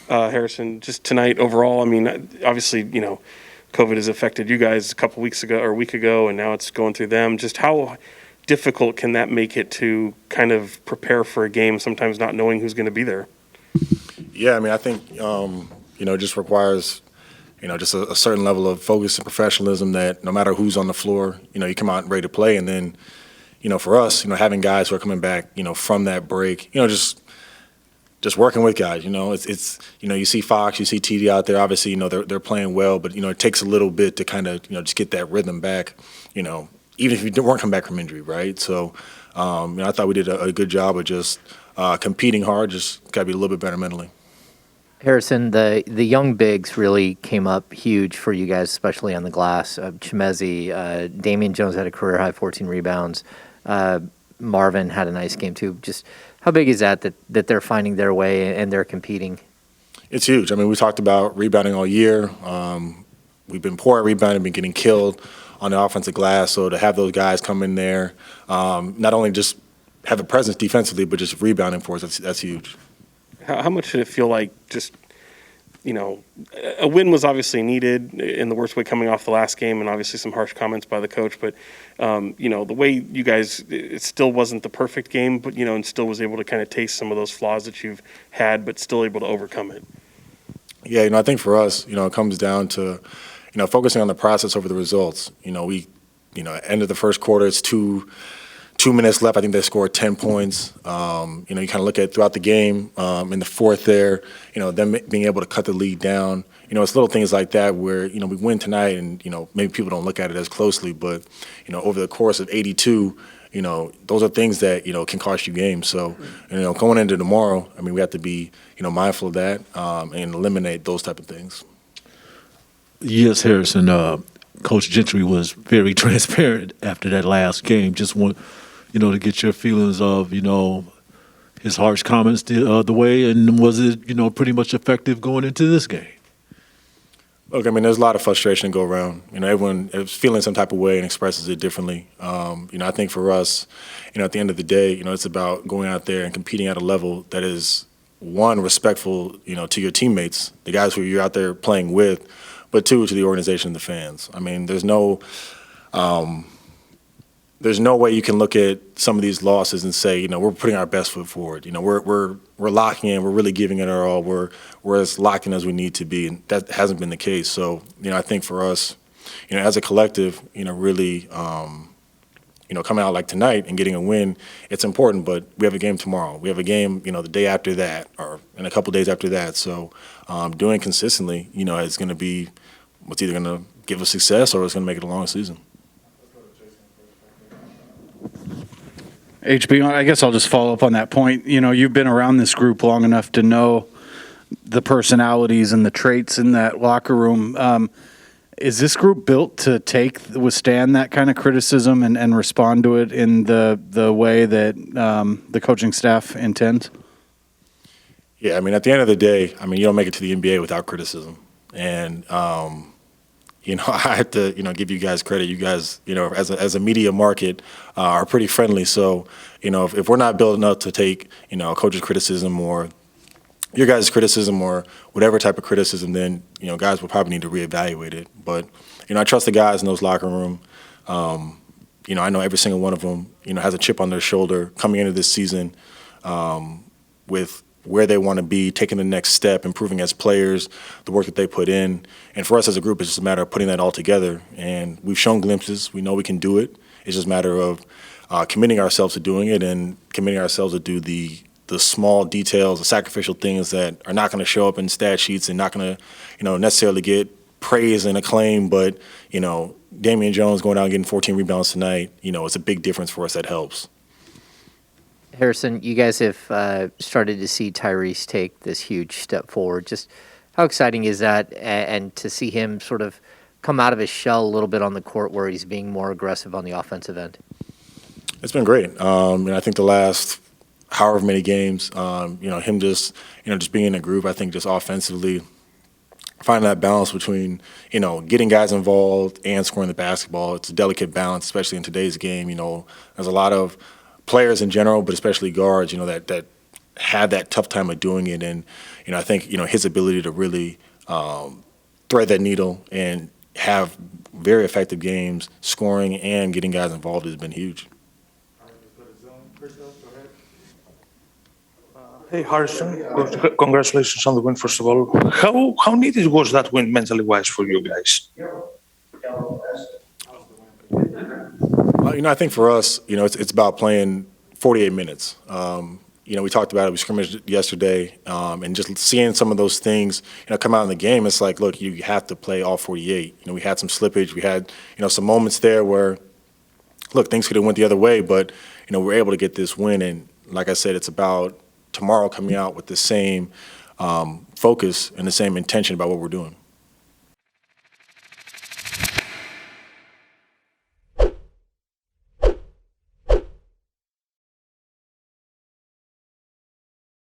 Harrison, just tonight overall. I mean, obviously, COVID has affected you guys a couple weeks ago or a week ago, and now it's going through them. Just how difficult can that make it to kind of prepare for a game, sometimes not knowing who's going to be there? Yeah, I mean, I think, it just requires, just a certain level of focus and professionalism that no matter who's on the floor, you come out ready to play. And then, for us, having guys who are coming back, from that break, just working with guys, it's you see Fox, you see TD out there. Obviously, they're playing well, but it takes a little bit to kind of just get that rhythm back. Even if you weren't coming back from injury, right? So, I thought we did a good job of just competing hard. Just got to be a little bit better mentally. Harrison, the young bigs really came up huge for you guys, especially on the glass. Chimezi, Damian Jones had a career high 14 rebounds. Marvin had a nice game too. Just how big is that they're finding their way and they're competing? It's huge. I mean, we talked about rebounding all year. We've been poor at rebounding, been getting killed on the offensive glass. So to have those guys come in there, not only just have a presence defensively, but just rebounding for us, that's huge. How much did it feel like just, a win was obviously needed in the worst way coming off the last game, and obviously some harsh comments by the coach. But, the way you guys, it still wasn't the perfect game, but, and still was able to kind of taste some of those flaws that you've had, but still able to overcome it. Yeah, I think for us, it comes down to, focusing on the process over the results. We, end of the first quarter, it's 2 minutes left. I think they scored 10 points. You kind of look at throughout the game in the fourth there, them being able to cut the lead down. It's little things like that where, we win tonight and, maybe people don't look at it as closely, but, over the course of 82, those are things that, can cost you games. So, going into tomorrow, I mean, we have to be, mindful of that and eliminate those type of things. Yes, Harrison. Coach Gentry was very transparent after that last game. Just want, to get your feelings of, his harsh comments the way, and was it, pretty much effective going into this game? Look, I mean, there's a lot of frustration go around. Everyone is feeling some type of way and expresses it differently. I think for us, at the end of the day, it's about going out there and competing at a level that is, one, respectful, to your teammates, the guys who you're out there playing with, but two, to the organization and the fans. I mean, there's no way you can look at some of these losses and say, we're putting our best foot forward. We're locking in. We're really giving it our all. We're as locked in as we need to be, and that hasn't been the case. So, I think for us, as a collective, really, coming out like tonight and getting a win, it's important. But we have a game tomorrow. We have a game, the day after that, or in a couple days after that. So, doing consistently, is going to be what's either going to give us success or it's going to make it a long season. HB, I guess I'll just follow up on that point. You've been around this group long enough to know the personalities and the traits in that locker room. Is this group built to withstand that kind of criticism and respond to it in the way that the coaching staff intends? Yeah, I mean, at the end of the day, you don't make it to the NBA without criticism. And, I have to, give you guys credit. You guys, as a media market, are pretty friendly. So, if we're not building up to take, a coach's criticism or your guys' criticism or whatever type of criticism, then, guys will probably need to reevaluate it. But, I trust the guys in those locker room. I know every single one of them, has a chip on their shoulder coming into this season with where they want to be, taking the next step, improving as players, the work that they put in. And for us as a group, it's just a matter of putting that all together. And we've shown glimpses. We know we can do it. It's just a matter of committing ourselves to doing it and committing ourselves to do the small details, the sacrificial things that are not going to show up in stat sheets and not going to, necessarily get praise and acclaim. But, Damian Jones going out and getting 14 rebounds tonight, it's a big difference for us. That helps. Harrison, you guys have started to see Tyrese take this huge step forward. Just how exciting is that, and to see him sort of come out of his shell a little bit on the court where he's being more aggressive on the offensive end? It's been great. And I think the last however many games, him just being in a group, I think just offensively, finding that balance between, getting guys involved and scoring the basketball. It's a delicate balance, especially in today's game. There's a lot of players in general, but especially guards, that had that tough time of doing it. And, I think, his ability to really thread that needle and have very effective games, scoring and getting guys involved has been huge. Hey, Harrison. Congratulations on the win, first of all. How needed was that win mentally wise for you guys? I think for us, it's about playing 48 minutes. We talked about it. We scrimmaged yesterday, and just seeing some of those things, come out in the game. It's like, look, you have to play all 48. We had some slippage. We had, some moments there where, look, things could have went the other way, but we're able to get this win. And like I said, it's about tomorrow coming out with the same focus and the same intention about what we're doing.